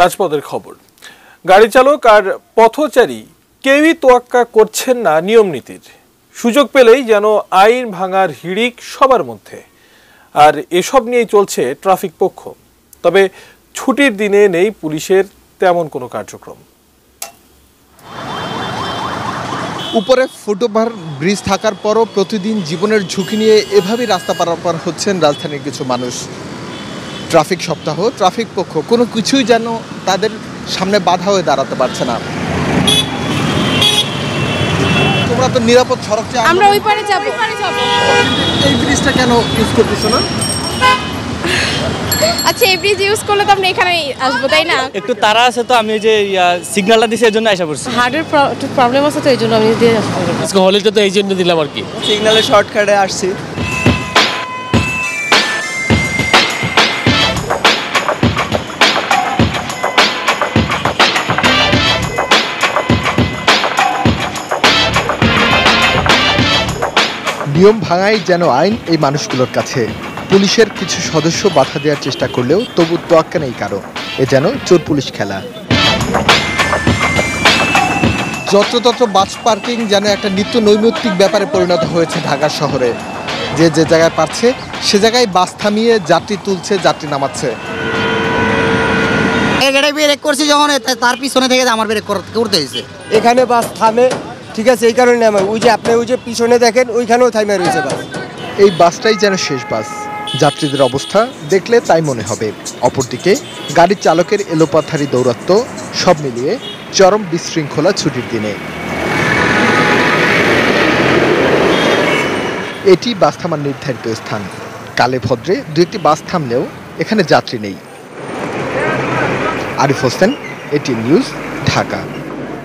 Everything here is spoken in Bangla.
রাজপথের খবর। গাড়ি চালক আর পথচারী কেউই তোয়াক্কা করছেন না নিয়ম নীতির। সুযোগ পেলেই যেন আইন ভাঙার হিড়িক সবার মধ্যে। আর এসব নিয়েই চলছে ট্রাফিক পক্ষ। তবে ছুটির দিনে নেই পুলিশের তেমন কোনো কার্যক্রম। উপরে ফুটওভার ব্রিজ থাকার পরও প্রতিদিন জীবনের ঝুঁকি নিয়ে এভাবেই রাস্তা পারাপার হচ্ছেন রাজধানীর কিছু মানুষ। ট্রাফিক সপ্তাহ, ট্রাফিক পক্ষ কোনো কিছুই যেন তাদের সামনে বাধা হয়ে দাঁড়াতে পারছে না। তোমরা তো নিরাপদ সড়ক চাই, আমরা ওই পারে যাব। এই ব্রিজটা কেন ইউজ করতেছো না? আচ্ছা, এই ব্রিজ ইউজ করলে তো আমরা এখানে আসবো, তাই না? একটু তারা আছে তো আমি যে সিগন্যালটা দিছি এর জন্য আশা করছি। হার্টের প্রবলেম আছে তো এই জন্য আমি দিয়ে আসবো। আজকে হলিডে তো এই জন্য দিলাম আর কি। সিগন্যালের শর্টকাটে আসছি। নিয়ম ভাঙাই যেন আইন এই মানুষগুলোর কাছে। পুলিশের কিছু সদস্য বাধা দেওয়ার চেষ্টা করলেও তবু তোয়াক্কা নেই কারো। এ যেন চোর পুলিশ খেলা। যত্রতত্র বাস পার্কিং যেন একটা নিত্য নৈমিত্তিক ব্যাপারে পরিণত হয়েছে ঢাকা শহরে। যে যে জায়গায় পারছে সে জায়গায় বাস থামিয়ে যাত্রী তুলছে, যাত্রী নামাচ্ছে। ব্রেক করছি যখন তার পিছনে থেকে আমার ব্রেক করতে হয়েছে। এখানে বাস থামে, ঠিক আছে, এই কারণে নামে। ওই যে আপনি ওই যে পিছনে দেখেন ওইখানেও থামে রয়েছে বাস। এই বাসটাই যেন শেষ বাস। যাত্রীদের অবস্থা দেখলে তাই মনে হবে। অপরদিকে গাড়ির চালকের এলোপাথারি দৌরাত্ম্য, সব মিলিয়ে চরম বিশৃঙ্খলা ছুটির দিনে। এটি বাস থামার নির্ধারিত স্থান। কালে ভদ্রে দু একটি বাস থামলেও এখানে যাত্রী নেই। আরিফ হোসেন, এটি নিউজ, ঢাকা।